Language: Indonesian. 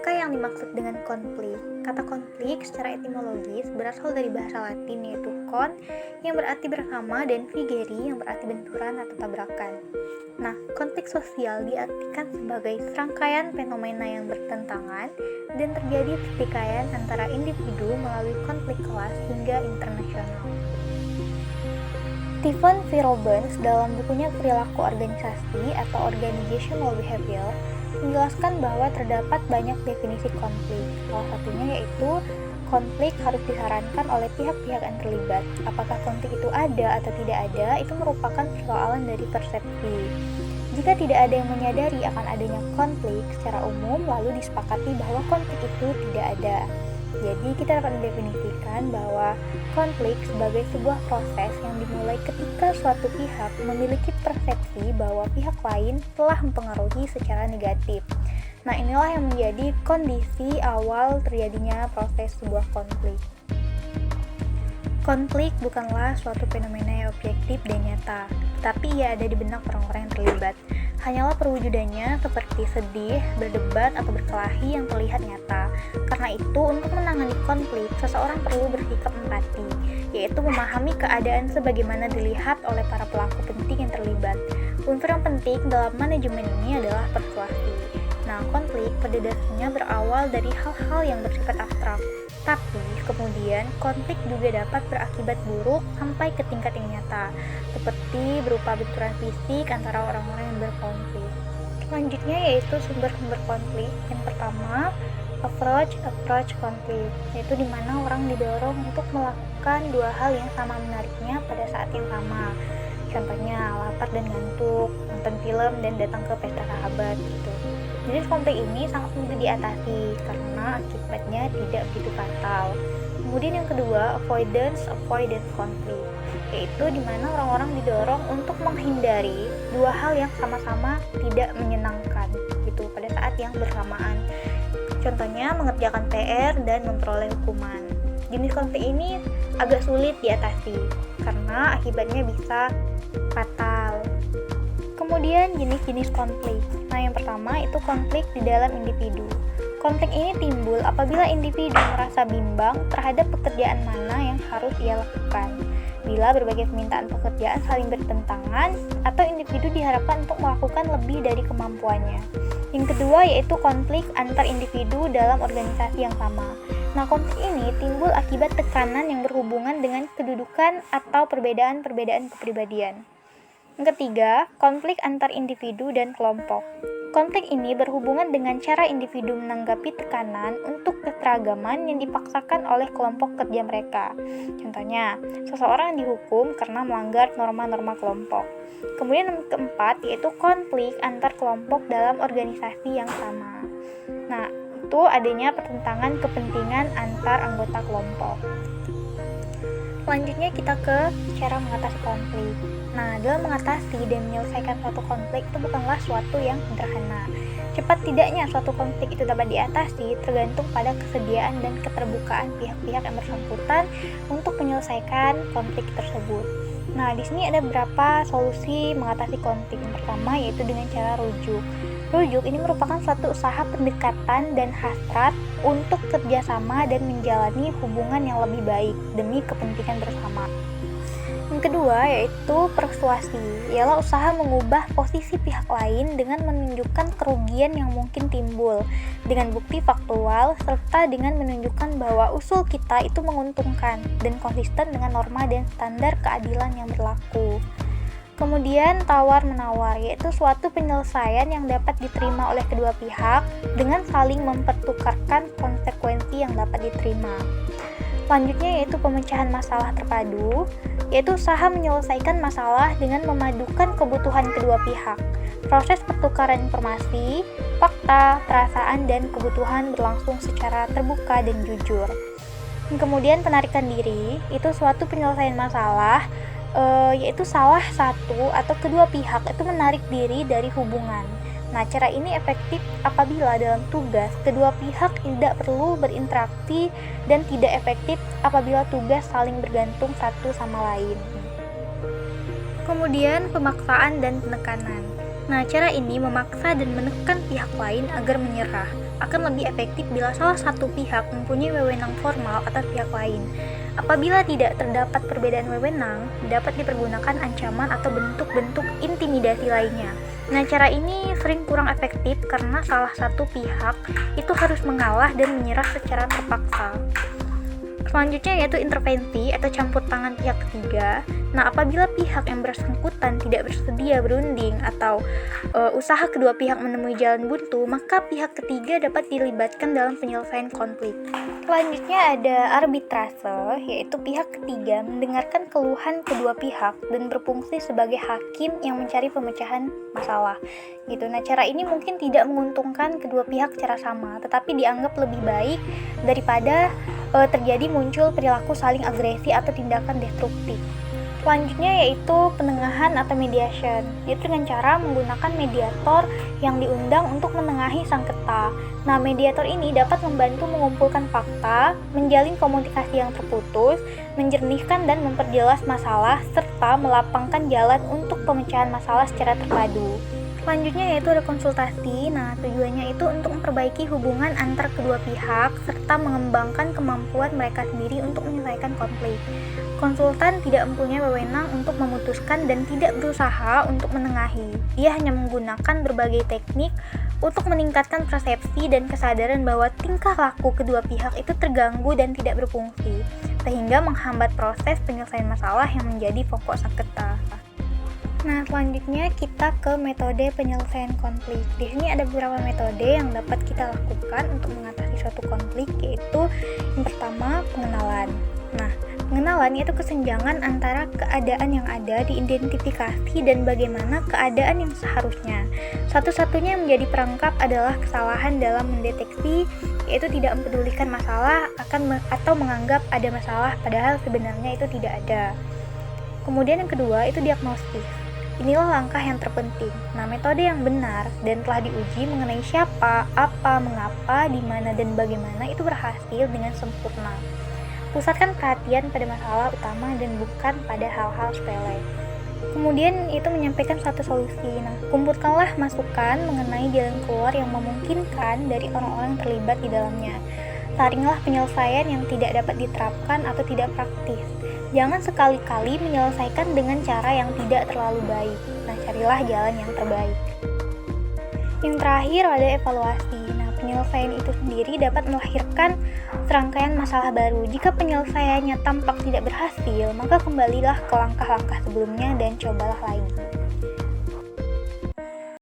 Apakah yang dimaksud dengan konflik? Kata konflik secara etimologis berasal dari bahasa Latin yaitu kon yang berarti bersama dan vigeri yang berarti benturan atau tabrakan. Nah, konflik sosial diartikan sebagai serangkaian fenomena yang bertentangan dan terjadi pertikaian antara individu melalui konflik kelas hingga internasional. Stephen V. Robbins dalam bukunya Perilaku Organisasi atau Organizational Behavior menjelaskan bahwa terdapat banyak definisi konflik. Salah satunya yaitu konflik harus disarankan oleh pihak-pihak yang terlibat. Apakah konflik itu ada atau tidak ada, itu merupakan persoalan dari persepsi. Jika tidak ada yang menyadari akan adanya konflik secara umum, lalu disepakati bahwa konflik itu tidak ada. Jadi kita akan mendefinisikan bahwa konflik sebagai sebuah proses yang dimulai ketika suatu pihak memiliki persepsi bahwa pihak lain telah mempengaruhi secara negatif. Nah, inilah yang menjadi kondisi awal terjadinya proses sebuah konflik. Konflik bukanlah suatu fenomena yang objektif dan nyata, tetapi ia ada di benak orang-orang yang terlibat. Hanyalah perwujudannya seperti sedih, berdebat, atau berkelahi yang terlihat nyata. Karena itu, untuk menangani konflik, seseorang perlu bersikap empati, yaitu memahami keadaan sebagaimana dilihat oleh para pelaku penting yang terlibat. Unsur yang penting dalam manajemen ini adalah persuasi. Nah, konflik pada dasarnya berawal dari hal-hal yang bersifat abstrak. Tapi, kemudian konflik juga dapat berakibat buruk sampai ke tingkat yang nyata, seperti berupa benturan fisik antara orang-orang yang berkonflik. Selanjutnya yaitu sumber-sumber konflik. Yang pertama, approach konflik, yaitu di mana orang didorong untuk melakukan dua hal yang sama menariknya pada saat yang sama. Contohnya, lapar dan ngantuk, nonton film dan datang ke pesta sahabat gitu. Jenis konflik ini sangat mudah diatasi karena akibatnya tidak begitu fatal. Kemudian yang kedua, avoidance konflik, yaitu di mana orang-orang didorong untuk menghindari dua hal yang sama-sama tidak menyenangkan gitu pada saat yang bersamaan. Contohnya mengerjakan PR dan memperoleh hukuman. Jenis konflik ini agak sulit diatasi karena akibatnya bisa fatal. Kemudian jenis-jenis konflik. Nah, yang pertama itu konflik di dalam individu. Konflik ini timbul apabila individu merasa bimbang terhadap pekerjaan mana yang harus ia lakukan. Bila berbagai permintaan pekerjaan saling bertentangan atau individu diharapkan untuk melakukan lebih dari kemampuannya. Yang kedua yaitu konflik antar individu dalam organisasi yang sama. Nah, konflik ini timbul akibat tekanan yang berhubungan dengan kedudukan atau perbedaan-perbedaan kepribadian. Yang ketiga, konflik antar individu dan kelompok. Konflik ini berhubungan dengan cara individu menanggapi tekanan untuk keseragaman yang dipaksakan oleh kelompok kerja mereka. Contohnya, seseorang dihukum karena melanggar norma-norma kelompok. Kemudian yang keempat, yaitu konflik antar kelompok dalam organisasi yang sama. Nah, itu adanya pertentangan kepentingan antar anggota kelompok. Selanjutnya kita ke cara mengatasi konflik. Nah, dalam mengatasi dan menyelesaikan suatu konflik itu bukanlah suatu yang sederhana. Cepat tidaknya suatu konflik itu dapat diatasi tergantung pada kesediaan dan keterbukaan pihak-pihak yang bersangkutan untuk menyelesaikan konflik tersebut. Nah, di sini ada beberapa solusi mengatasi konflik. Yang pertama yaitu dengan cara rujuk. Rujuk ini merupakan suatu usaha pendekatan dan hasrat untuk kerjasama dan menjalani hubungan yang lebih baik demi kepentingan bersama. Yang kedua yaitu persuasi, ialah usaha mengubah posisi pihak lain dengan menunjukkan kerugian yang mungkin timbul dengan bukti faktual serta dengan menunjukkan bahwa usul kita itu menguntungkan dan konsisten dengan norma dan standar keadilan yang berlaku. Kemudian tawar-menawar, yaitu suatu penyelesaian yang dapat diterima oleh kedua pihak dengan saling mempertukarkan konsekuensi yang dapat diterima. Selanjutnya yaitu pemecahan masalah terpadu, yaitu usaha menyelesaikan masalah dengan memadukan kebutuhan kedua pihak. Proses pertukaran informasi, fakta, perasaan, dan kebutuhan berlangsung secara terbuka dan jujur. Kemudian penarikan diri, itu suatu penyelesaian masalah, yaitu salah satu atau kedua pihak itu menarik diri dari hubungan. Nah, cara ini efektif apabila dalam tugas kedua pihak tidak perlu berinteraksi dan tidak efektif apabila tugas saling bergantung satu sama lain. Kemudian pemaksaan dan penekanan. Nah, cara ini memaksa dan menekan pihak lain agar menyerah. akan lebih efektif bila salah satu pihak mempunyai wewenang formal atas pihak lain. Apabila tidak terdapat perbedaan wewenang, dapat dipergunakan ancaman atau bentuk-bentuk intimidasi lainnya. Nah, cara ini sering kurang efektif karena salah satu pihak itu harus mengalah dan menyerah secara terpaksa. Selanjutnya yaitu intervensi atau campur tangan pihak ketiga. Nah, apabila pihak yang bersangkutan tidak bersedia berunding atau usaha kedua pihak menemui jalan buntu, maka pihak ketiga dapat dilibatkan dalam penyelesaian konflik. Selanjutnya ada arbitrase, yaitu pihak ketiga mendengarkan keluhan kedua pihak dan berfungsi sebagai hakim yang mencari pemecahan masalah. Gitu. Nah, cara ini mungkin tidak menguntungkan kedua pihak secara sama, tetapi dianggap lebih baik daripada terjadi muncul perilaku saling agresi atau tindakan destruktif. Selanjutnya yaitu penengahan atau mediation, yaitu dengan cara menggunakan mediator yang diundang untuk menengahi sengketa. Nah, mediator ini dapat membantu mengumpulkan fakta, menjalin komunikasi yang terputus, menjernihkan dan memperjelas masalah, serta melapangkan jalan untuk pemecahan masalah secara terpadu. Selanjutnya yaitu ada konsultasi. Nah, tujuannya itu untuk memperbaiki hubungan antar kedua pihak serta mengembangkan kemampuan mereka sendiri untuk menyelesaikan konflik. Konsultan tidak mempunyai wewenang untuk memutuskan dan tidak berusaha untuk menengahi. Ia hanya menggunakan berbagai teknik untuk meningkatkan persepsi dan kesadaran bahwa tingkah laku kedua pihak itu terganggu dan tidak berfungsi, sehingga menghambat proses penyelesaian masalah yang menjadi pokok sengketa. Nah, selanjutnya kita ke metode penyelesaian konflik. Di sini ada beberapa metode yang dapat kita lakukan untuk mengatasi suatu konflik, yaitu yang pertama, pengenalan. Nah, pengenalan yaitu kesenjangan antara keadaan yang ada diidentifikasi dan bagaimana keadaan yang seharusnya. Satu-satunya yang menjadi perangkap adalah kesalahan dalam mendeteksi, yaitu tidak mempedulikan masalah atau menganggap ada masalah padahal sebenarnya itu tidak ada. Kemudian yang kedua itu diagnostis. Inilah langkah yang terpenting. Nah, metode yang benar dan telah diuji mengenai siapa, apa, mengapa, di mana, dan bagaimana itu berhasil dengan sempurna. Pusatkan perhatian pada masalah utama dan bukan pada hal-hal sepele. Kemudian itu menyampaikan satu solusi. Nah, kumpulkanlah masukan mengenai jalan keluar yang memungkinkan dari orang-orang terlibat di dalamnya. Saringlah penyelesaian yang tidak dapat diterapkan atau tidak praktis. Jangan sekali-kali menyelesaikan dengan cara yang tidak terlalu baik. Nah, carilah jalan yang terbaik. Yang terakhir ada evaluasi. Nah, penyelesaian itu sendiri dapat melahirkan serangkaian masalah baru. Jika penyelesaiannya tampak tidak berhasil, maka kembalilah ke langkah-langkah sebelumnya dan cobalah lagi.